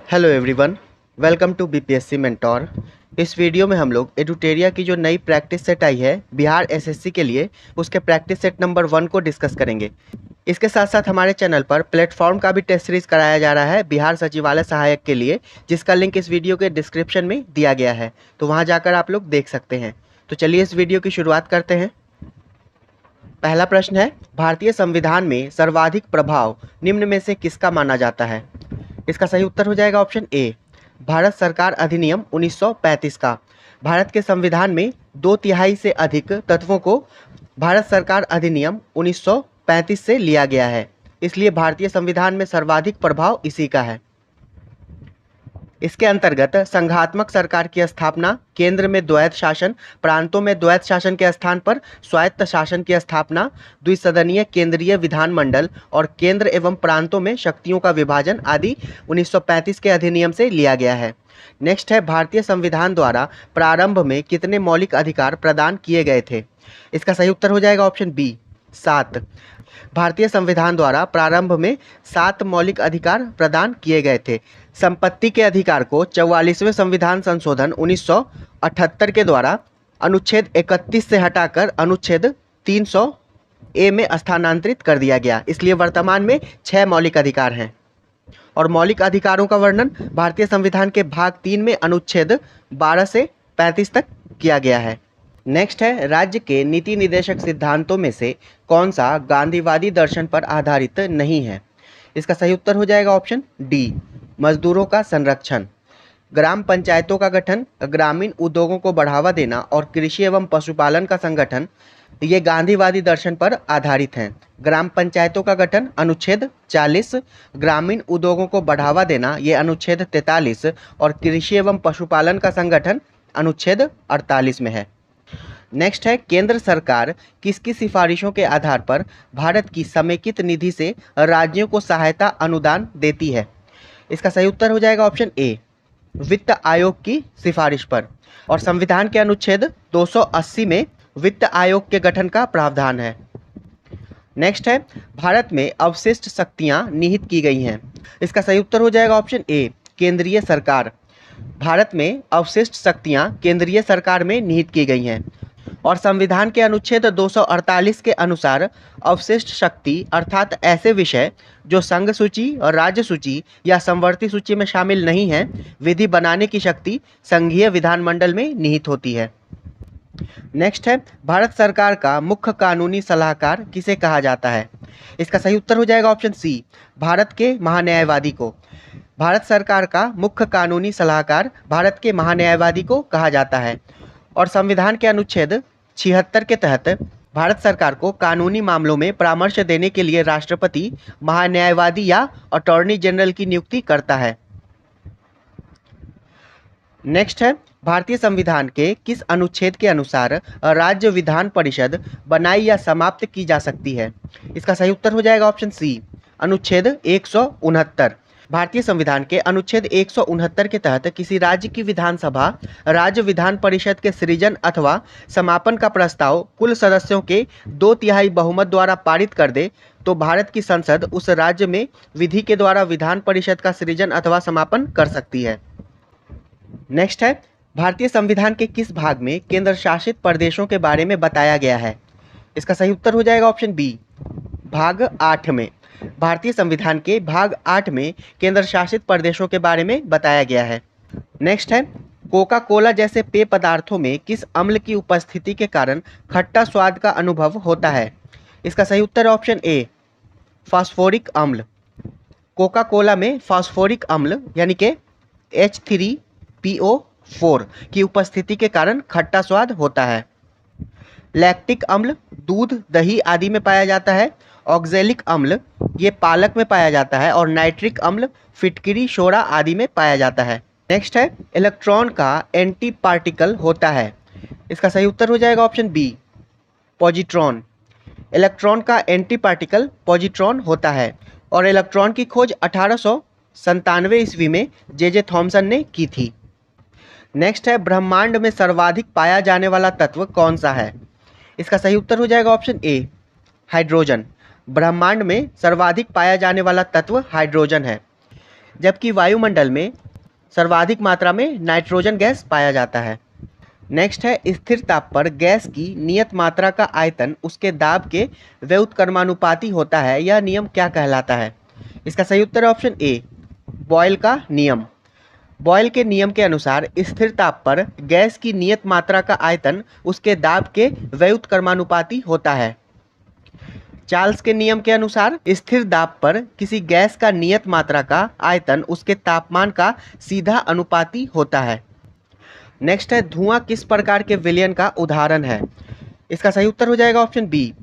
Hello everyone, welcome to BPSC mentor. इस वीडियो में हम लोग एडुटेरिया की जो नई प्रैक्टिस सेट आई है बिहार एसएससी के लिए, उसके प्रैक्टिस सेट नंबर 1 को डिस्कस करेंगे। इसके साथ साथ हमारे चैनल पर प्लेटफॉर्म का भी टेस्ट सीरीज कराया जा रहा है बिहार सचिवालय सहायक के लिए, जिसका लिंक इस वीडियो के डिस्क्रिप्शन में दिया गया है, तो वहाँ जाकर आप लोग देख सकते हैं। तो चलिए इस वीडियो की शुरुआत करते हैं। पहला प्रश्न है, भारतीय संविधान में सर्वाधिक प्रभाव निम्न में से किसका माना जाता है? इसका सही उत्तर हो जाएगा ऑप्शन ए, भारत सरकार अधिनियम 1935 का। भारत के संविधान में 2/3 से अधिक तत्वों को भारत सरकार अधिनियम 1935 से लिया गया है, इसलिए भारतीय संविधान में सर्वाधिक प्रभाव इसी का है। इसके अंतर्गत संघात्मक सरकार की स्थापना, केंद्र में द्वैत शासन, प्रांतों में द्वैत शासन के स्थान पर स्वायत्त शासन की स्थापना, द्विसदनीय केंद्रीय विधानमंडल और केंद्र एवं प्रांतों में शक्तियों का विभाजन आदि 1935 के अधिनियम से लिया गया है। नेक्स्ट है, भारतीय संविधान द्वारा प्रारंभ में कितने मौलिक अधिकार प्रदान किए गए थे? इसका सही उत्तर हो जाएगा ऑप्शन बी, 7। भारतीय संविधान द्वारा प्रारंभ में 7 मौलिक अधिकार प्रदान किए गए थे। संपत्ति के अधिकार को 44वें संविधान संशोधन 1978 के द्वारा अनुच्छेद 31 से हटाकर अनुच्छेद 300 ए में स्थानांतरित कर दिया गया, इसलिए वर्तमान में 6 मौलिक अधिकार हैं। और मौलिक अधिकारों का वर्णन भारतीय संविधान के भाग 3 में अनुच्छेद 12 से 35 तक किया गया है। नेक्स्ट है, राज्य के नीति निर्देशक सिद्धांतों में से कौन सा गांधीवादी दर्शन पर आधारित नहीं है? इसका सही उत्तर हो जाएगा ऑप्शन डी, मजदूरों का संरक्षण। ग्राम पंचायतों का गठन, ग्रामीण उद्योगों को बढ़ावा देना और कृषि एवं पशुपालन का संगठन, ये गांधीवादी दर्शन पर आधारित हैं। ग्राम पंचायतों का गठन अनुच्छेद 40, ग्रामीण उद्योगों को बढ़ावा देना ये अनुच्छेद 43 और कृषि एवं पशुपालन का संगठन अनुच्छेद 48 में है। नेक्स्ट है, केंद्र सरकार किसकी सिफारिशों के आधार पर भारत की समेकित निधि से राज्यों को सहायता अनुदान देती है? इसका सही उत्तर हो जाएगा ऑप्शन ए, वित्त आयोग की सिफारिश पर। और संविधान के अनुच्छेद 280 में वित्त आयोग के गठन का प्रावधान है। नेक्स्ट है, भारत में अवशिष्ट शक्तियां निहित की गई हैं। इसका सही उत्तर हो जाएगा ऑप्शन ए, केंद्रीय सरकार। भारत में अवशिष्ट शक्तियां केंद्रीय सरकार में निहित की गई हैं। और संविधान के अनुच्छेद 248 के अनुसार अवशिष्ट शक्ति अर्थात ऐसे विषय जो संघ सूची और राज्य सूची या समवर्ती सूची में शामिल नहीं हैं, विधि बनाने की शक्ति संघीय विधानमंडल में निहित होती है। नेक्स्ट है, भारत सरकार का मुख्य कानूनी सलाहकार किसे कहा जाता है? इसका सही उत्तर हो जाएगा ऑप्शन सी, भारत के महान्यायवादी को। भारत सरकार का मुख्य कानूनी सलाहकार भारत के महान्यायवादी को कहा जाता है। और संविधान के अनुच्छेद 76 के तहत भारत सरकार को कानूनी मामलों में परामर्श देने के लिए राष्ट्रपति महान्यायवादी या अटॉर्नी जनरल की नियुक्ति करता है। नेक्स्ट है, भारतीय संविधान के किस अनुच्छेद के अनुसार राज्य विधान परिषद बनाई या समाप्त की जा सकती है? इसका सही उत्तर हो जाएगा ऑप्शन सी, अनुच्छेद 169। भारतीय संविधान के अनुच्छेद 169 के तहत किसी राज्य की विधानसभा राज्य विधान परिषद के सृजन अथवा समापन का प्रस्ताव कुल सदस्यों के 2/3 बहुमत द्वारा पारित कर दे तो भारत की संसद उस राज्य में विधि के द्वारा विधान परिषद का सृजन अथवा समापन कर सकती है। नेक्स्ट है, भारतीय संविधान के किस भाग में केंद्र शासित प्रदेशों के बारे में बताया गया है? इसका सही उत्तर हो जाएगा ऑप्शन बी, भाग 8 में। भारतीय संविधान के भाग 8 में केंद्र शासित प्रदेशों के बारे में बताया गया है। नेक्स्ट है, कोका कोला जैसे पेय पदार्थों में किस अम्ल की उपस्थिति के कारण खट्टा स्वाद का अनुभव होता है? इसका सही उत्तर ऑप्शन ए, फास्फोरिक अम्ल। कोका कोला में फास्फोरिक अम्ल यानी कि H3PO4 की उपस्थिति के कारण खट्टा स्वाद होता है। लैक्टिक अम्ल दूध, दही आदि में पाया जाता है। ऑक्जेलिक अम्ल ये पालक में पाया जाता है। और नाइट्रिक अम्ल फिटकिरी, शोरा आदि में पाया जाता है। नेक्स्ट है, इलेक्ट्रॉन का एंटी पार्टिकल होता है। इसका सही उत्तर हो जाएगा ऑप्शन बी, पॉजिट्रॉन। इलेक्ट्रॉन का एंटी पार्टिकल पॉजिट्रॉन होता है। और इलेक्ट्रॉन की खोज 1897 ईस्वी में जे थॉमसन ने की थी। नेक्स्ट है, ब्रह्मांड में सर्वाधिक पाया जाने वाला तत्व कौन सा है? इसका सही उत्तर हो जाएगा ऑप्शन ए, हाइड्रोजन। ब्रह्मांड में सर्वाधिक पाया जाने वाला तत्व हाइड्रोजन है। जबकि वायुमंडल में सर्वाधिक मात्रा में नाइट्रोजन गैस पाया जाता है। नेक्स्ट है, स्थिर ताप पर गैस की नियत मात्रा का आयतन उसके दाब के व्युत्क्रमानुपाती होता है। यह नियम क्या कहलाता है? इसका सही उत्तर है ऑप्शन ए, बॉयल का नियम। बॉयल के नियम के अनुसार स्थिर ताप पर गैस की नियत मात्रा का आयतन उसके दाब के व्युत्क्रमानुपाती होता है। चार्ल्स के नियम के अनुसार स्थिर दाब पर किसी गैस का नियत मात्रा का आयतन उसके तापमान का सीधा अनुपाती होता है। नेक्स्ट है, धुआं किस प्रकार के विलयन का उदाहरण है? इसका सही उत्तर हो जाएगा ऑप्शन बी,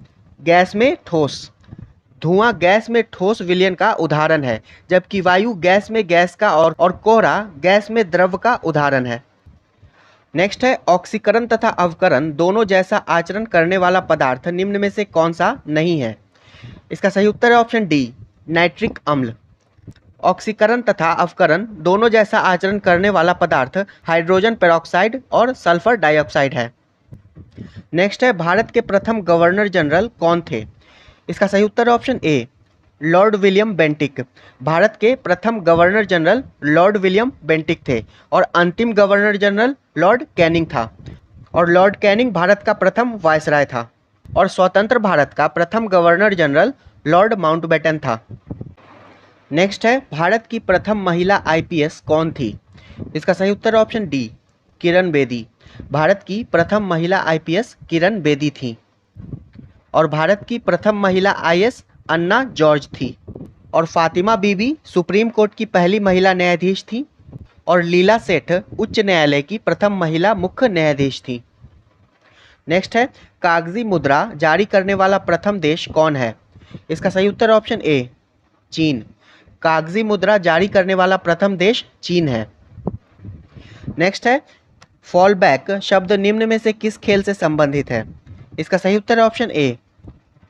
गैस में ठोस। धुआं गैस में ठोस विलयन का उदाहरण है, जबकि वायु गैस में गैस का और कोहरा गैस में द्रव का उदाहरण है। नेक्स्ट है, ऑक्सीकरण तथा अवकरण दोनों जैसा आचरण करने वाला पदार्थ निम्न में से कौन सा नहीं है? इसका सही उत्तर है ऑप्शन डी, नाइट्रिक अम्ल। ऑक्सीकरण तथा अवकरण दोनों जैसा आचरण करने वाला पदार्थ हाइड्रोजन पेरोक्साइड और सल्फर डाइऑक्साइड है। नेक्स्ट है, भारत के प्रथम गवर्नर जनरल कौन थे? इसका सही उत्तर है ऑप्शन ए, लॉर्ड विलियम बेंटिक। भारत के प्रथम governor general Lord William Bentinck थे और अंतिम गवर्नर जनरल लॉर्ड कैनिंग था। और लॉर्ड कैनिंग भारत का प्रथम वायसराय था और स्वतंत्र भारत का प्रथम गवर्नर जनरल लॉर्ड माउंटबेटन था। नेक्स्ट है, भारत की प्रथम महिला आईपीएस कौन थी? इसका सही उत्तर ऑप्शन डी, किरण बेदी। भारत की प्रथम महिला आईपीएस किरण बेदी थी। और भारत की प्रथम महिला आईएएस अन्ना जॉर्ज थी। और फातिमा बीबी सुप्रीम कोर्ट की पहली महिला न्यायाधीश थी। और लीला सेठ उच्च न्यायालय की प्रथम महिला मुख्य न्यायाधीश थी। नेक्स्ट है, कागजी मुद्रा जारी करने वाला प्रथम देश कौन है? इसका सही उत्तर ऑप्शन ए, चीन। कागजी मुद्रा जारी करने वाला प्रथम देश चीन है। नेक्स्ट है, फॉल बैक शब्द निम्न में से किस खेल से संबंधित है? इसका सही उत्तर है ऑप्शन ए,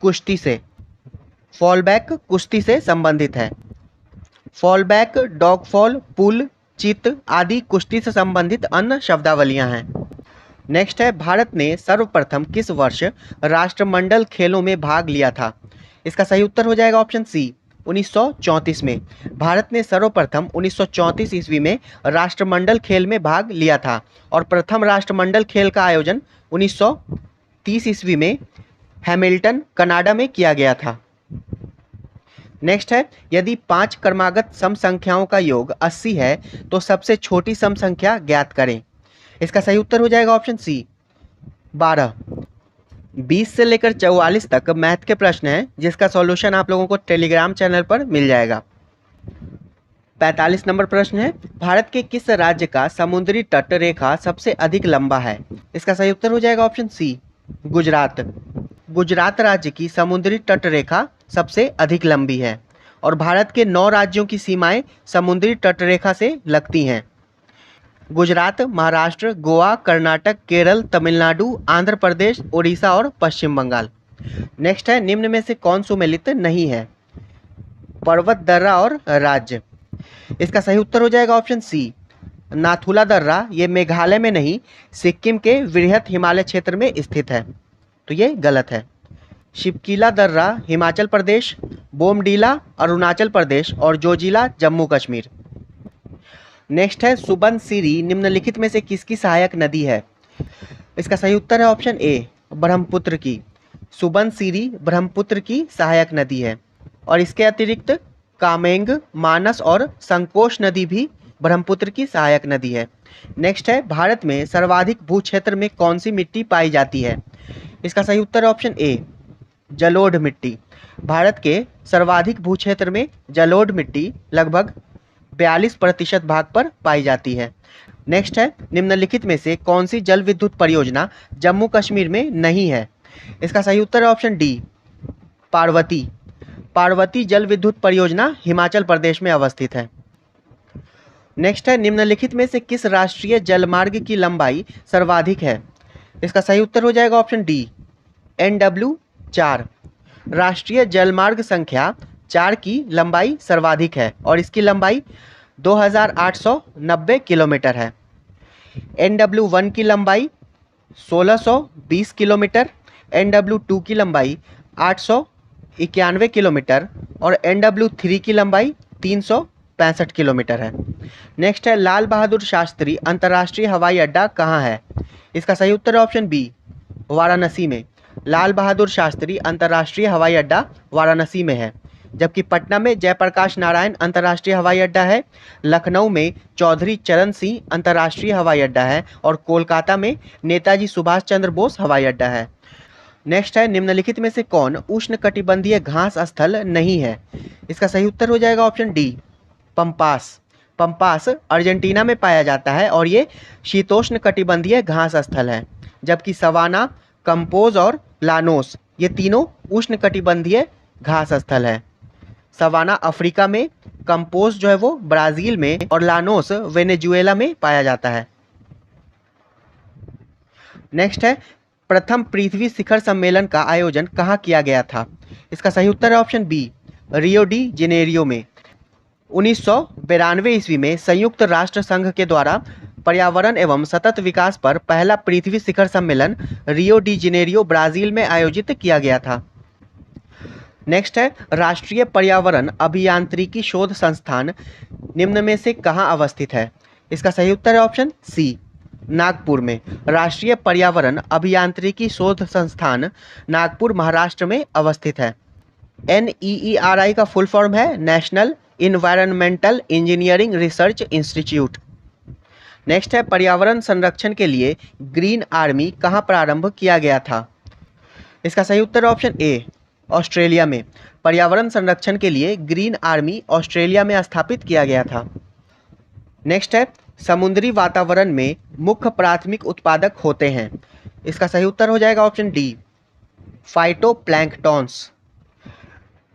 कुश्ती से। फॉल बैक कुश्ती से संबंधित है। फॉल बैक, डॉग फॉल, पुल, चित आदि कुश्ती से संबंधित अन्य शब्दावलियां हैं। नेक्स्ट है, भारत ने सर्वप्रथम किस वर्ष राष्ट्रमंडल खेलों में भाग लिया था? इसका सही उत्तर हो जाएगा ऑप्शन सी, 1934 में। भारत ने सर्वप्रथम 1934 ईस्वी में राष्ट्रमंडल खेल में भाग लिया था और प्रथम राष्ट्रमंडल खेल का आयोजन 1930 ईस्वी में हैमिल्टन, कनाडा में किया गया था। नेक्स्ट है, यदि 5 क्रमागत सम संख्याओं का योग 80 है तो सबसे छोटी सम संख्या ज्ञात करें। इसका सही उत्तर हो जाएगा ऑप्शन सी, 12। 20 से लेकर 44 तक मैथ के प्रश्न हैं, जिसका सॉल्यूशन आप लोगों को टेलीग्राम चैनल पर मिल जाएगा। 45 नंबर प्रश्न है, भारत के किस राज्य का समुद्री तट रेखा सबसे अधिक लंबा है? इसका सही उत्तर हो जाएगा ऑप्शन सी, गुजरात। गुजरात राज्य की समुद्री तट रेखा सबसे अधिक लंबी है और भारत के 9 राज्यों की सीमाएं समुद्री तट रेखा से लगती हैं। गुजरात, महाराष्ट्र, गोवा, कर्नाटक, केरल, तमिलनाडु, आंध्र प्रदेश, ओडिशा और पश्चिम बंगाल। नेक्स्ट है, निम्न में से कौन सुमेलित नहीं है? पर्वत, दर्रा और राज्य। इसका सही उत्तर हो जाएगा ऑप्शन सी, नाथुला दर्रा। ये मेघालय में नहीं, सिक्किम के वृहत हिमालय क्षेत्र में स्थित है, तो ये गलत है। शिवकीला दर्रा हिमाचल प्रदेश, बोमडीला अरुणाचल प्रदेश और जोजिला जम्मू कश्मीर। नेक्स्ट है, सुबनसिरी निम्नलिखित में से किसकी सहायक नदी है? इसका सही उत्तर है ऑप्शन ए, ब्रह्मपुत्र की। सुबनसिरी ब्रह्मपुत्र की सहायक नदी है और इसके अतिरिक्त कामेंग, मानस और संकोश नदी भी ब्रह्मपुत्र की सहायक नदी है। नेक्स्ट है, भारत में सर्वाधिक भूक्षेत्र में कौन सी मिट्टी पाई जाती है? इसका सही उत्तर है ऑप्शन ए, जलोढ़ मिट्टी। भारत के सर्वाधिक भूक्षेत्र में जलोढ़ मिट्टी लगभग 42% भाग पर पाई जाती है। नेक्स्ट है, निम्नलिखित में से कौन सी जल विद्युत परियोजना जम्मू कश्मीर में नहीं है? इसका सही उत्तर है ऑप्शन डी, पार्वती। पार्वती जल विद्युत परियोजना हिमाचल प्रदेश में अवस्थित है। नेक्स्ट है, निम्नलिखित में से किस राष्ट्रीय जलमार्ग की लंबाई सर्वाधिक है? इसका सही उत्तर हो जाएगा ऑप्शन डी, NW4। राष्ट्रीय जलमार्ग संख्या 4 की लंबाई सर्वाधिक है और इसकी लंबाई 2890 किलोमीटर है। NW1 की लंबाई 1620 किलोमीटर, NW2 की लंबाई 891 किलोमीटर और NW3 की लंबाई 65 किलोमीटर है। नेक्स्ट है लाल बहादुर शास्त्री अंतर्राष्ट्रीय हवाई अड्डा कहाँ है? इसका सही उत्तर है ऑप्शन बी, वाराणसी में। लाल बहादुर शास्त्री अंतर्राष्ट्रीय हवाई अड्डा वाराणसी में है। जबकि पटना में जयप्रकाश नारायण अंतर्राष्ट्रीय हवाई अड्डा है, लखनऊ में चौधरी चरण सिंह अंतर्राष्ट्रीय हवाई अड्डा है और कोलकाता में नेताजी सुभाष चंद्र बोस हवाई अड्डा है। नेक्स्ट है निम्नलिखित में से कौन उष्णकटिबंधीय घास स्थल नहीं है? इसका सही उत्तर हो जाएगा option D, pampas. Pampas Argentina में पाया जाता है और ये शीतोष्ण कटिबंधीय घास स्थल है। जबकि सवाना, कंपोज और लानोस ये तीनों उष्णकटिबंधीय घास स्थल है। सवाना अफ्रीका में, कंपोज जो है वो ब्राज़ील में और लानोस वेनेजुएला में पाया जाता है। नेक्स्ट है प्रथम पृथ्वी शिखर सम्मेलन का आयोजन कहाँ किया गया था? इसका सही उत्तर है option B, Rio de Janeiro में। 1992 ईस्वी में संयुक्त राष्ट्र संघ के द्वारा पर्यावरण एवं सतत विकास पर पहला पृथ्वी शिखर सम्मेलन रियो डी जेनेरियो ब्राज़ील में आयोजित किया गया था। नेक्स्ट है राष्ट्रीय पर्यावरण अभियांत्रिकी शोध संस्थान निम्न में से कहाँ अवस्थित है? इसका सही उत्तर है ऑप्शन सी, नागपुर में। राष्ट्रीय पर्यावरण अभियांत्रिकी शोध संस्थान नागपुर महाराष्ट्र में अवस्थित है। NEERI का फुल फॉर्म है national environmental engineering research institute. Next है पर्यावरण संरक्षण के लिए ग्रीन आर्मी कहाँ प्रारंभ किया गया था? इसका सही उत्तर ऑप्शन ए, ऑस्ट्रेलिया में। पर्यावरण संरक्षण के लिए ग्रीन आर्मी ऑस्ट्रेलिया में स्थापित किया गया था। नेक्स्ट है समुद्री वातावरण में मुख्य प्राथमिक उत्पादक होते हैं। इसका सही उत्तर हो जाएगा ऑप्शन डी, फाइटोप्लैंक्टॉन्स।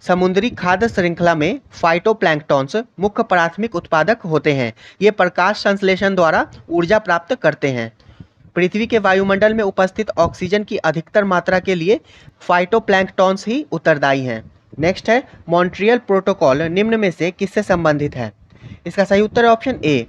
समुद्री खाद्य श्रृंखला में फाइटोप्लैंक्टॉन्स मुख्य प्राथमिक उत्पादक होते हैं। ये प्रकाश संश्लेषण द्वारा ऊर्जा प्राप्त करते हैं। पृथ्वी के वायुमंडल में उपस्थित ऑक्सीजन की अधिकतर मात्रा के लिए फाइटोप्लैंक्टॉन्स ही उत्तरदायी हैं। नेक्स्ट है मॉन्ट्रियल प्रोटोकॉल निम्न में से किससे संबंधित है? इसका सही उत्तर है ऑप्शन ए,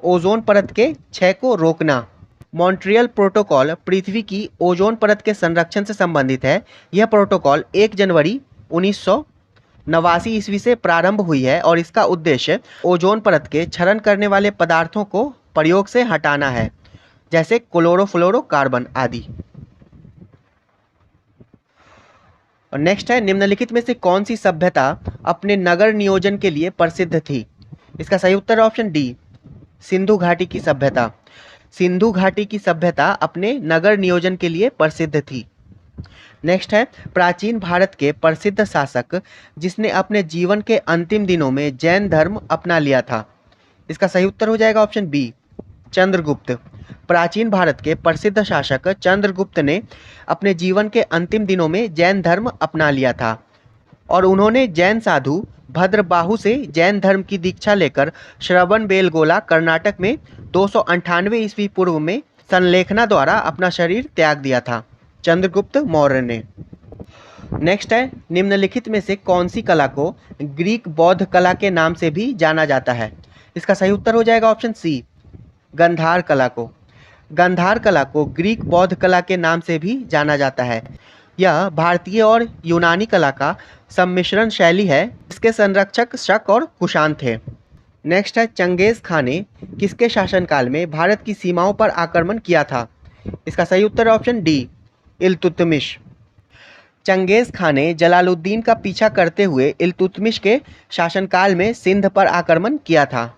ओजोन परत के क्षय को रोकना। मॉन्ट्रियल प्रोटोकॉल पृथ्वी की ओजोन परत के संरक्षण से संबंधित है। यह प्रोटोकॉल 1 जनवरी 1989 ईस्वी से प्रारंभ हुई है और इसका उद्देश्य ओजोन परत के क्षरण करने वाले पदार्थों को प्रयोग से हटाना है, जैसे क्लोरोफ्लोरोकार्बन आदि। और नेक्स्ट है निम्नलिखित में से कौन सी सभ्यता अपने नगर नियोजन के लिए प्रसिद्ध थी? इसका सही उत्तर ऑप्शन डी, सिंधु घाटी की सभ्यता। सिंधु घाटी की सभ्यता अपने नगर नियोजन के लिए प्रसिद्ध थी। नेक्स्ट है प्राचीन भारत के प्रसिद्ध शासक जिसने अपने जीवन के अंतिम दिनों में जैन धर्म अपना लिया था। इसका सही उत्तर हो जाएगा ऑप्शन बी, चंद्रगुप्त। प्राचीन भारत के प्रसिद्ध शासक चंद्रगुप्त ने अपने जीवन के अंतिम दिनों में जैन धर्म अपना लिया था और उन्होंने जैन साधु भद्रबाहु से जैन धर्म की दीक्षा लेकर श्रवणबेलगोला कर्नाटक में 298 ईस्वी पूर्व में संलेखना द्वारा अपना शरीर त्याग दिया था, चंद्रगुप्त मौर्य ने। नेक्स्ट है निम्नलिखित में से कौन सी कला को ग्रीक बौद्ध कला के नाम से भी जाना जाता है? इसका सही उत्तर हो जाएगा ऑप्शन सी, गंधार कला को। गंधार कला को ग्रीक बौद्ध कला के नाम से भी जाना जाता है। यह भारतीय और यूनानी कला का सम्मिश्रण शैली है। इसके संरक्षक शक और कुषाण थे। नेक्स्ट है चंगेज खान ने किसके शासनकाल में भारत की सीमाओं पर आक्रमण किया था? इसका सही उत्तर ऑप्शन डी, इल्तुतमिश। चंगेज खान ने जलालुद्दीन का पीछा करते हुए इल्तुतमिश के शासनकाल में सिंध पर आक्रमण किया था।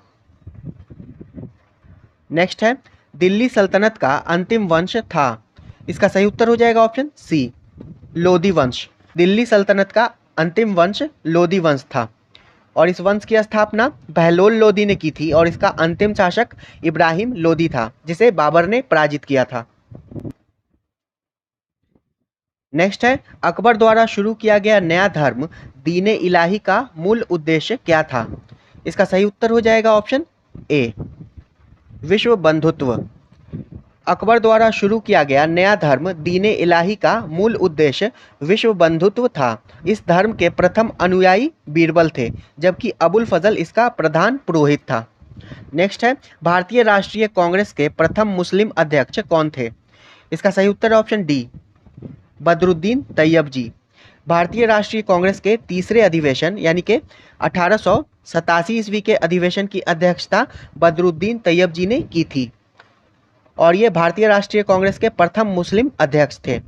नेक्स्ट है दिल्ली सल्तनत का अंतिम वंश था। इसका सही उत्तर हो जाएगा ऑप्शन सी, लोदी वंश। दिल्ली सल्तनत का अंतिम वंश लोदी वंश था और इस वंश की स्थापना बहलोल लोदी ने की थी और इसका अंतिम शासक इब्राहिम लोदी था, जिसे बाबर ने पराजित किया था। नेक्स्ट है अकबर द्वारा शुरू किया गया नया धर्म दीन इलाही का मूल उद्देश्य क्या था? इसका सही उत्तर हो जाएगा ऑप्शन ए, विश्व बंधुत्व। अकबर द्वारा शुरू किया गया नया धर्म दीन इलाही का मूल उद्देश्य विश्व बंधुत्व था। इस धर्म के प्रथम अनुयायी बीरबल थे, जबकि अबुल फजल इसका प्रधान पुरोहित था। नेक्स्ट है भारतीय राष्ट्रीय कांग्रेस के प्रथम मुस्लिम अध्यक्ष कौन थे? इसका सही उत्तर ऑप्शन डी, बदरुद्दीन तैयब जी। भारतीय राष्ट्रीय कांग्रेस के तीसरे अधिवेशन यानी कि 1887 ईस्वी के अधिवेशन की अध्यक्षता बदरुद्दीन तैयब जी ने की थी और ये भारतीय राष्ट्रीय कांग्रेस के प्रथम मुस्लिम अध्यक्ष थे।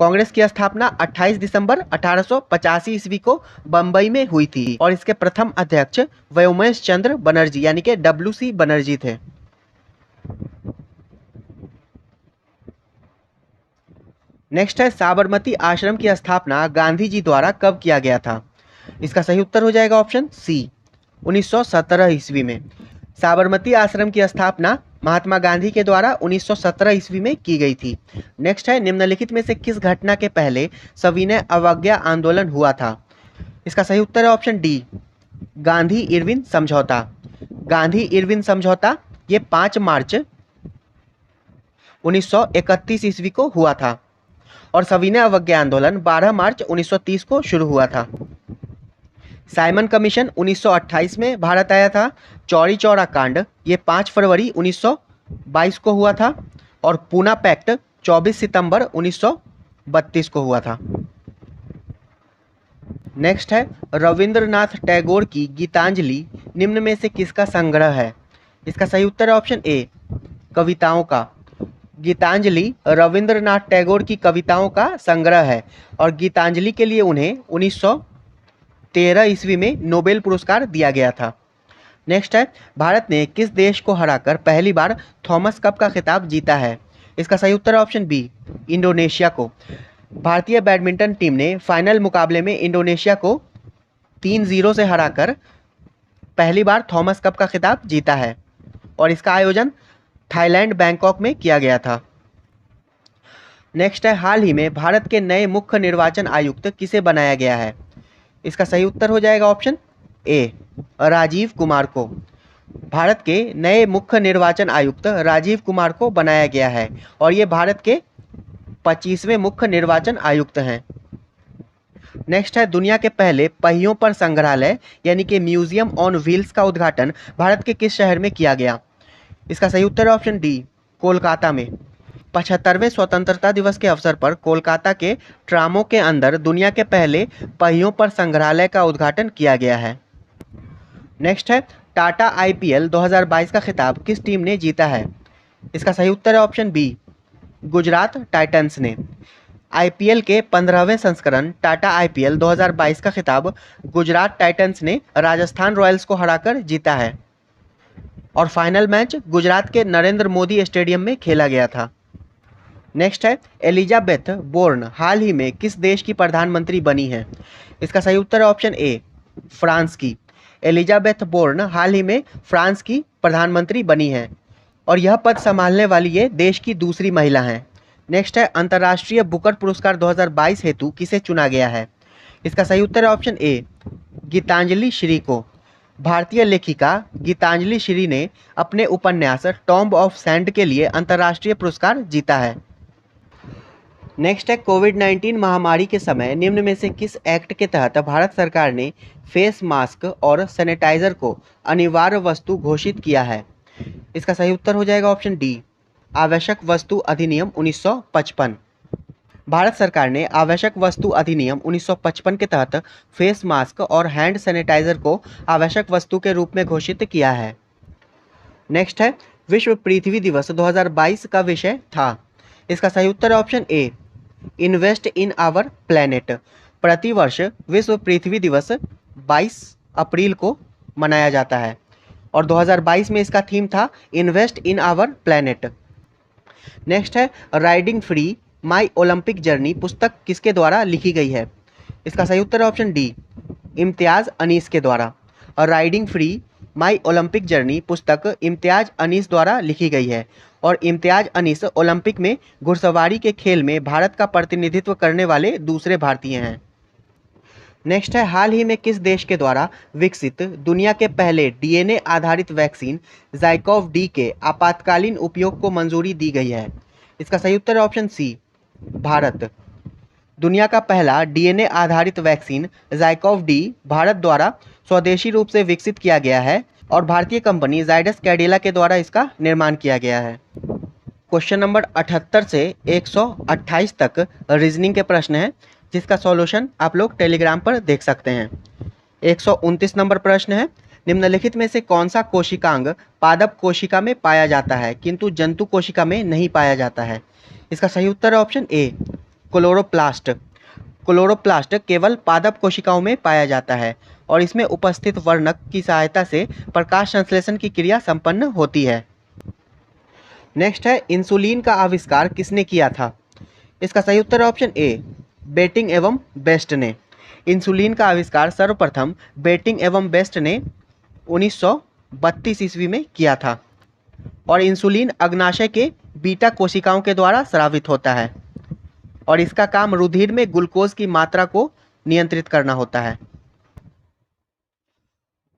कांग्रेस की स्थापना 28 दिसंबर 1885 ईस्वी को बंबई में हुई थी और इसके प्रथम अध्यक्ष व्योमेश चंद्र बनर्जी यानी कि WC बनर्जी थे। नेक्स्ट है साबरमती आश्रम की स्थापना गांधी जी द्वारा कब किया गया था? इसका सही उत्तर हो जाएगा ऑप्शन सी, 1917 ईस्वी में। साबरमती आश्रम की स्थापना महात्मा गांधी के द्वारा 1917 ईस्वी में की गई थी। नेक्स्ट है निम्नलिखित में से किस घटना के पहले सविनय अवज्ञा आंदोलन हुआ था? इसका सही उत्तर है ऑप्शन डी, गांधी इरविन समझौता। गांधी इरविन समझौता ये 5 मार्च 1931 ईस्वी को हुआ था और सविनय अवज्ञा आंदोलन 12 मार्च 1930 को शुरू हुआ था। साइमन कमीशन 1928 में भारत आया था। चौरी चौरा कांड ये 5 फरवरी 1922 को हुआ था और पूना पैक्ट 24 सितंबर 1932 को हुआ था। नेक्स्ट है रविंद्रनाथ टैगोर की गीतांजलि निम्न में से किसका संग्रह है? इसका सही उत्तर है ऑप्शन ए, कविताओं का। गीतांजलि रविंद्रनाथ टैगोर की कविताओं का संग्रह है और गीतांजलि के लिए उन्हें 1913 ईस्वी में नोबेल पुरस्कार दिया गया था। नेक्स्ट है भारत ने किस देश को हराकर पहली बार थॉमस कप का खिताब जीता है? इसका सही उत्तर है ऑप्शन बी, इंडोनेशिया को। भारतीय बैडमिंटन टीम ने फाइनल मुकाबले में इंडोनेशिया को 3-0 से हराकर पहली बार थॉमस कप का खिताब जीता है और इसका आयोजन थाईलैंड बैंकॉक में किया गया था। नेक्स्ट है हाल ही में भारत के नए मुख्य निर्वाचन आयुक्त किसे बनाया गया है? इसका सही उत्तर हो जाएगा ऑप्शन ए, राजीव कुमार को। भारत के नए मुख्य निर्वाचन आयुक्त राजीव कुमार को बनाया गया है और ये भारत के 25वें मुख्य निर्वाचन आयुक्त हैं। नेक्स्ट है दुनिया के पहले पहियों पर संग्रहालय यानी कि म्यूजियम ऑन व्हील्स का उद्घाटन भारत के किस शहर में किया गया? इसका सही उत्तर है ऑप्शन डी, कोलकाता में। 75वें स्वतंत्रता दिवस के अवसर पर कोलकाता के ट्रामों के अंदर दुनिया के पहले पहियों पर संग्रहालय का उद्घाटन किया गया है। नेक्स्ट है टाटा IPL 2022 का खिताब किस टीम ने जीता है? इसका सही उत्तर है ऑप्शन बी, गुजरात टाइटंस ने। IPL के 15वें संस्करण टाटा IPL 2022 का खिताब गुजरात टाइटंस ने राजस्थान रॉयल्स को हराकर जीता है और फाइनल मैच गुजरात के नरेंद्र मोदी स्टेडियम में खेला गया था। नेक्स्ट है एलिजाबेथ बोर्न हाल ही में किस देश की प्रधानमंत्री बनी है? इसका सही उत्तर है ऑप्शन ए, फ्रांस की। एलिजाबेथ बोर्न हाल ही में फ्रांस की प्रधानमंत्री बनी है और यह पद संभालने वाली ये देश की दूसरी महिला हैं। नेक्स्ट है अंतर्राष्ट्रीय बुकर पुरस्कार 2022 हेतु किसे चुना गया है? इसका सही उत्तर है ऑप्शन ए, गीतांजलि श्री को। भारतीय लेखिका गीतांजलि श्री ने अपने उपन्यास टॉम्ब ऑफ सैंड के लिए अंतर्राष्ट्रीय पुरस्कार जीता है। नेक्स्ट है कोविड-19 महामारी के समय निम्न में से किस एक्ट के तहत भारत सरकार ने फेस मास्क और सैनिटाइजर को अनिवार्य वस्तु घोषित किया है? इसका सही उत्तर हो जाएगा ऑप्शन डी, आवश्यक वस्तु अधिनियम 1955। भारत सरकार ने आवश्यक वस्तु अधिनियम 1955 के तहत फेस मास्क और हैंड सैनिटाइजर को आवश्यक वस्तु के रूप में घोषित किया है। नेक्स्ट है विश्व पृथ्वी दिवस 2022 का विषय था। इसका सही उत्तर है option A, invest in our planet. प्रतिवर्ष विश्व पृथ्वी दिवस 22 अप्रैल को मनाया जाता है और 2022 में इसका थीम था invest in our planet. Next है riding free my Olympic journey पुस्तक किसके द्वारा लिखी गई है? इसका सही उत्तर है ऑप्शन डी, इम्तियाज़ अनीस के द्वारा। और riding free my Olympic journey पुस्तक इम्तियाज़ अनीस द्वारा लिखी गई है और इम्तियाज़ अनीस ओलंपिक में घुड़सवारी के खेल में भारत का प्रतिनिधित्व करने वाले दूसरे भारतीय हैं। नेक्स्ट है हाल ही में किस देश के द्वारा विकसित दुनिया के पहले DNA आधारित वैक्सीन ज़ाइकोव डी के आपातकालीन उपयोग को मंजूरी दी गई है? इसका सही उत्तर है ऑप्शन सी, भारत। दुनिया का पहला DNA आधारित वैक्सीन ज़ाइकोव डी भारत द्वारा स्वदेशी रूप से विकसित किया गया है और भारतीय कंपनी जाइडस कैडिला के द्वारा इसका निर्माण किया गया है। क्वेश्चन नंबर 78 से 128 तक रीजनिंग के प्रश्न हैं। जिसका सॉल्यूशन आप लोग टेलीग्राम पर देख सकते हैं। 129 नंबर प्रश्न है, निम्नलिखित में से कौन सा कोशिकांग पादप कोशिका में पाया जाता है किंतु जंतु कोशिका में नहीं पाया जाता है? इसका सही उत्तर है ऑप्शन ए, क्लोरोप्लास्ट। क्लोरोप्लास्ट केवल पादप कोशिकाओं में पाया जाता है और इसमें उपस्थित वर्णक की सहायता से प्रकाश संश्लेषण की क्रिया संपन्न होती है। नेक्स्ट है, इंसुलिन का आविष्कार किसने किया था? इसका सही उत्तर है ऑप्शन ए, बेटिंग एवं बेस्ट ने। इंसुलिन का आविष्कार सर्वप्रथम बेटिंग एवं बेस्ट ने 1932 ईस्वी में किया था और इंसुलिन अग्नाशय के बीटा कोशिकाओं के द्वारा स्रावित होता है और इसका काम रुधिर में ग्लूकोज की मात्रा को नियंत्रित करना होता है।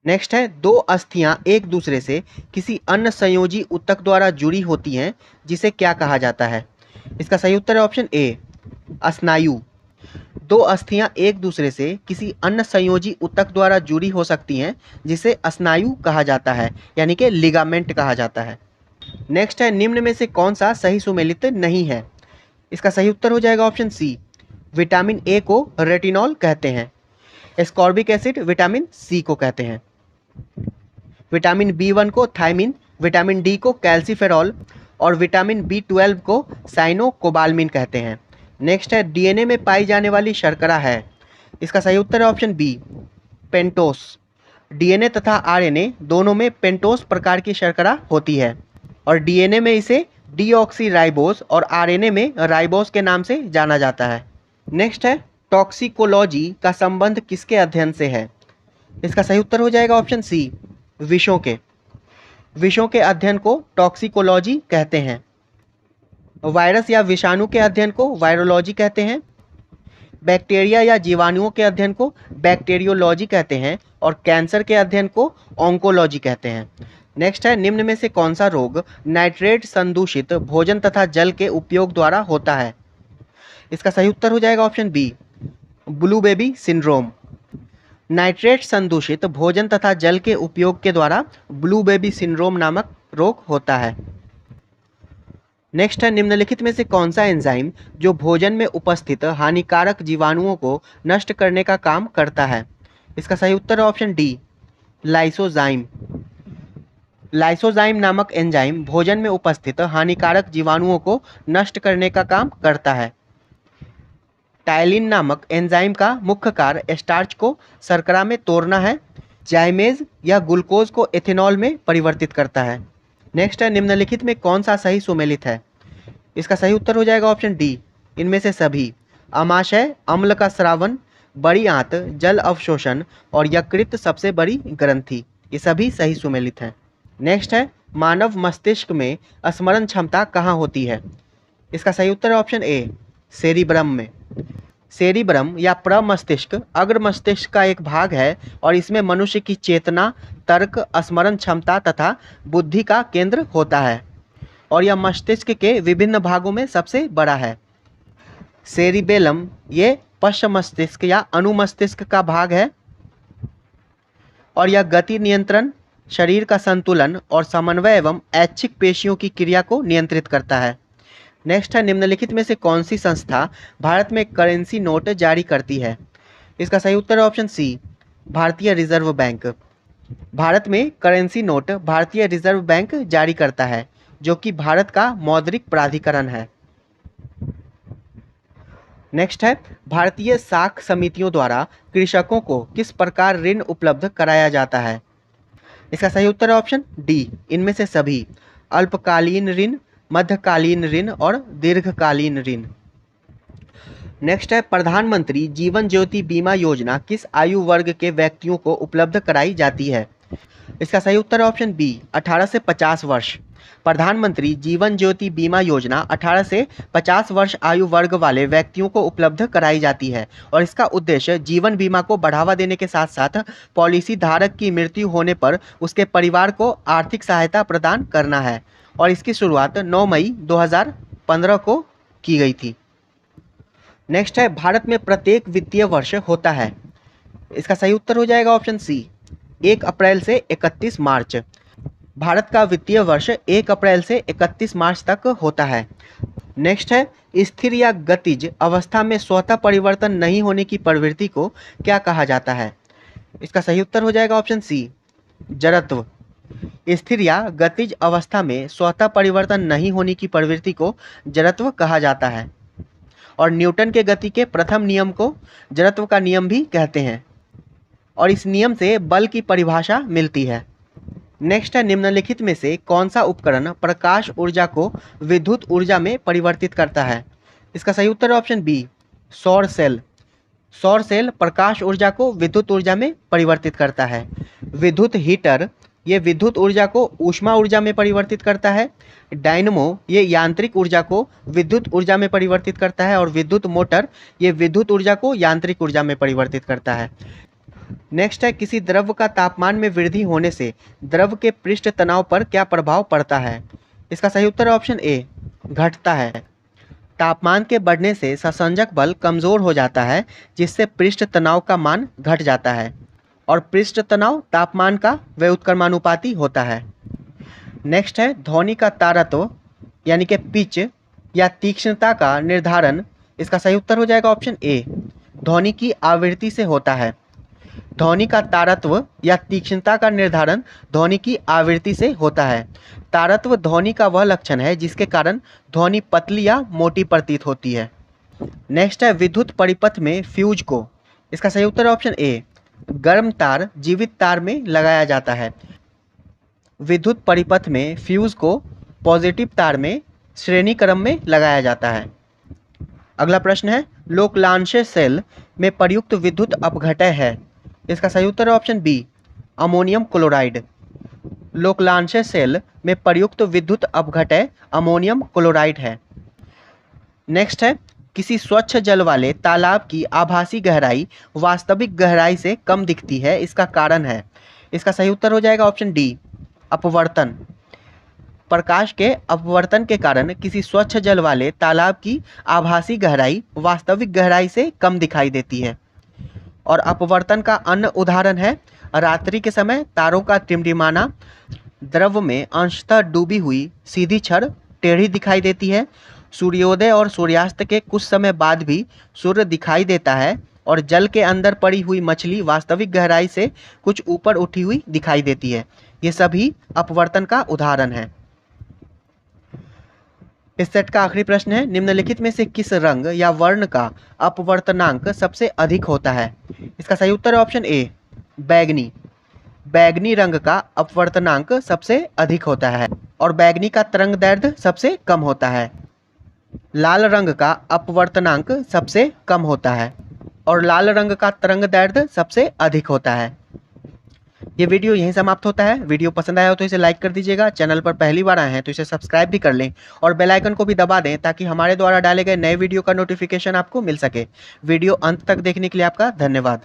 नेक्स्ट है, दो अस्थियां एक दूसरे से किसी अन्य संयोजी ऊतक द्वारा जुड़ी होती हैं जिसे क्या कहा जाता है? इसका सही उत्तर है ऑप्शन ए, स्नायु। दो अस्थियां एक दूसरे से किसी अन्य संयोजी ऊतक द्वारा जुड़ी हो सकती हैं जिसे स्नायु कहा जाता है, यानी कि लिगामेंट कहा जाता है। नेक्स्ट है, निम्न में से कौन सा सही सुमेलित नहीं है? इसका सही उत्तर हो जाएगा ऑप्शन सी, विटामिन ए को रेटिनॉल कहते हैं, एस्कॉर्बिक एसिड विटामिन सी को कहते हैं, विटामिन B1 को थायमिन, विटामिन डी को कैल्सीफेरॉल और विटामिन B12 को साइनोकोबाल्मिन कहते हैं। नेक्स्ट है, डीएनए में पाई जाने वाली शर्करा है। इसका सही उत्तर है ऑप्शन बी, पेंटोस। डीएनए तथा आरएनए दोनों में पेंटोस प्रकार की शर्करा होती है और डीएनए में इसे डीऑक्सीराइबोस और आरएनए में राइबोस के नाम से जाना जाता है। नेक्स्ट है, टॉक्सिकोलॉजी का संबंध किसके अध्ययन से है? इसका सही उत्तर हो जाएगा ऑप्शन सी, विषों के। विषों के अध्ययन को टॉक्सिकोलॉजी कहते हैं। वायरस या विषाणु के अध्ययन को वायरोलॉजी कहते हैं। बैक्टीरिया या जीवाणुओं के अध्ययन को बैक्टीरियोलॉजी कहते हैं और कैंसर के अध्ययन को ऑन्कोलॉजी कहते हैं। नेक्स्ट है, निम्न में से कौन सा रोग नाइट्रेट संदूषित भोजन तथा जल के उपयोग द्वारा होता है? इसका सही उत्तर हो जाएगा option B, blue baby syndrome. Nitrate संदूषित भोजन तथा जल के उपयोग के द्वारा ब्लू बेबी सिंड्रोम नामक रोग होता है। नेक्स्ट है, निम्नलिखित में से कौन सा एंजाइम जो भोजन में उपस्थित हानिकारक जीवाणुओं को नष्ट करने का काम करता है? इसका सही उत्तर है ऑप्शन डी, लाइसोजाइम। लाइसोजाइम नामक एंजाइम भोजन में उपस्थित हानिकारक जीवाणुओं को नष्ट करने का काम करता है। टाइलिन नामक एंजाइम का मुख्य कार्य स्टार्च को शर्करा में तोड़ना है। जाइमेज या ग्लूकोज को एथेनॉल में परिवर्तित करता है। नेक्स्ट है, निम्नलिखित में कौन सा सही सुमेलित है? इसका सही उत्तर हो जाएगा ऑप्शन डी, इनमें से सभी। आमाशय, अम्ल का स्रावन, बड़ी आंत, जल अवशोषण और यकृत सबसे बड़ी ग्रंथि, ये सभी सही सुमेलित हैं। नेक्स्ट है, मानव मस्तिष्क में स्मरण क्षमता कहाँ होती है? इसका सही उत्तर है ऑप्शन ए, सेरिब्रम में। सेरिब्रम या प्रमस्तिष्क अग्र मस्तिष्क का एक भाग है और इसमें मनुष्य की चेतना, तर्क, स्मरण क्षमता तथा बुद्धि का केंद्र होता है और यह मस्तिष्क के विभिन्न भागों में सबसे बड़ा है। सेरिबेलम ये पश्च मस्तिष्क या अनुमस्तिष्क का भाग है और यह गति नियंत्रण, शरीर का संतुलन और समन्वय एवं ऐच्छिक पेशियों की क्रिया को नियंत्रित करता है। नेक्स्ट है, निम्नलिखित में से कौन सी संस्था भारत में करेंसी नोट जारी करती है? इसका सही उत्तर है ऑप्शन सी, भारतीय रिजर्व बैंक। भारत में करेंसी नोट भारतीय रिजर्व बैंक जारी करता है जो कि भारत का मौद्रिक प्राधिकरण है। नेक्स्ट है, भारतीय साख समितियों द्वारा कृषकों को किस प्रकार ऋण उपलब्ध कराया जाता है? इसका सही उत्तर है ऑप्शन डी, इनमें से सभी। अल्पकालीन ऋण, मध्यकालीन ऋण और दीर्घकालीन ऋण। नेक्स्ट है, प्रधानमंत्री जीवन ज्योति बीमा योजना किस आयु वर्ग के व्यक्तियों को उपलब्ध कराई जाती है? इसका सही उत्तर है ऑप्शन बी, 18 से 50 वर्ष। प्रधानमंत्री जीवन ज्योति बीमा योजना 18 से 50 वर्ष आयु वर्ग वाले व्यक्तियों को उपलब्ध कराई जाती है और इसका उद्देश्य जीवन बीमा को बढ़ावा देने के साथ साथ पॉलिसी धारक की मृत्यु होने पर उसके परिवार को आर्थिक सहायता प्रदान करना है और इसकी शुरुआत 9 मई 2015 को की गई थी। नेक्स्ट है, भारत में प्रत्येक वित्तीय वर्ष होता है। इसका सही उत्तर हो जाएगा ऑप्शन सी, 1 अप्रैल से 31 मार्च। भारत का वित्तीय वर्ष 1 अप्रैल से 31 मार्च तक होता है। नेक्स्ट है, स्थिर या गतिज अवस्था में स्वतः परिवर्तन नहीं होने की प्रवृत्ति को क्या कहा जाता है? इसका सही उत्तर हो जाएगा ऑप्शन सी, जड़त्व। स्थिर या गतिज अवस्था में स्वतः परिवर्तन नहीं होने की प्रवृत्ति को जड़त्व कहा जाता है। और न्यूटन के गति के प्रथम नियम को जड़त्व का नियम भी कहते हैं और इस नियम से बल की परिभाषा मिलती है। नेक्स्ट है, निम्नलिखित में से कौन सा उपकरण प्रकाश ऊर्जा को विद्युत ऊर्जा में परिवर्तित करता है? इसका सही उत्तर है ऑप्शन बी, सौर सेल। सौर सेल प्रकाश ऊर्जा को विद्युत ऊर्जा में परिवर्तित करता है। विद्युत हीटर ये विद्युत ऊर्जा को ऊष्मा ऊर्जा में परिवर्तित करता है। डायनमो ये यांत्रिक ऊर्जा को विद्युत ऊर्जा में परिवर्तित करता है और विद्युत मोटर ये विद्युत ऊर्जा को यांत्रिक ऊर्जा में परिवर्तित करता है। नेक्स्ट है, किसी द्रव का तापमान में वृद्धि होने से द्रव के पृष्ठ तनाव पर क्या प्रभाव पड़ता है? इसका सही उत्तर है ऑप्शन ए, घटता है। तापमान के बढ़ने से संसंजक बल कमजोर हो जाता है जिससे पृष्ठ तनाव का मान घट जाता है और पृष्ठ तनाव तापमान का व्युत्क्रमानुपाती होता है। नेक्स्ट है, ध्वनि का तारत्व यानी कि पिच या तीक्ष्णता का निर्धारण, इसका सही उत्तर हो जाएगा ऑप्शन ए, ध्वनि की आवृत्ति से होता है। ध्वनि का तारत्व या तीक्ष्णता का निर्धारण ध्वनि की आवृत्ति से होता है। तारत्व ध्वनि का वह लक्षण है जिसके कारण ध्वनि पतली या मोटी प्रतीत होती है। नेक्स्ट है, विद्युत परिपथ में फ्यूज को, इसका सही उत्तर है ऑप्शन ए, गर्म तार जीवित तार में लगाया जाता है। विद्युत परिपथ में फ्यूज को पॉजिटिव तार में श्रेणी क्रम में लगाया जाता है। अगला प्रश्न है, लोकलांशे सेल में प्रयुक्त विद्युत अपघटय है? इसका सही उत्तर है option B, ammonium chloride. Leclanche cell में प्रयुक्त विद्युत अपघटय अमोनियम क्लोराइड है। नेक्स्ट है, किसी स्वच्छ जल वाले तालाब की आभासी गहराई वास्तविक गहराई से कम दिखती है, इसका कारण है? इसका सही उत्तर हो जाएगा ऑप्शन डी, अपवर्तन। प्रकाश के अपवर्तन के कारण किसी स्वच्छ जल वाले तालाब की आभासी गहराई वास्तविक गहराई से कम दिखाई देती है। और अपवर्तन का अन्य उदाहरण है, रात्रि के समय तारों का टिमटिमाना, द्रव में अंशतः डूबी हुई सीधी छड़ टेढ़ी दिखाई देती है, सूर्योदय और सूर्यास्त के कुछ समय बाद भी सूर्य दिखाई देता है और जल के अंदर पड़ी हुई मछली वास्तविक गहराई से कुछ ऊपर उठी हुई दिखाई देती है। ये सभी अपवर्तन का उदाहरण है। इस सेट का आखिरी प्रश्न है, निम्नलिखित में से किस रंग या वर्ण का अपवर्तनांक सबसे अधिक होता है? इसका सही उत्तर है ऑप्शन ए, बैगनी। बैगनी रंग का अपवर्तनांक सबसे अधिक होता है और बैगनी का तरंगदैर्ध्य सबसे कम होता है। लाल रंग का अपवर्तनांक सबसे कम होता है और लाल रंग का तरंगदैर्ध्य सबसे अधिक होता है। ये वीडियो यहीं समाप्त होता है। वीडियो पसंद आया हो तो इसे लाइक कर दीजिएगा। चैनल पर पहली बार आए हैं तो इसे सब्सक्राइब भी कर लें और बेल आइकन को भी दबा दें ताकि हमारे द्वारा डाले गए नए वीडियो का नोटिफिकेशन आपको मिल सके। वीडियो अंत तक देखने के लिए आपका धन्यवाद।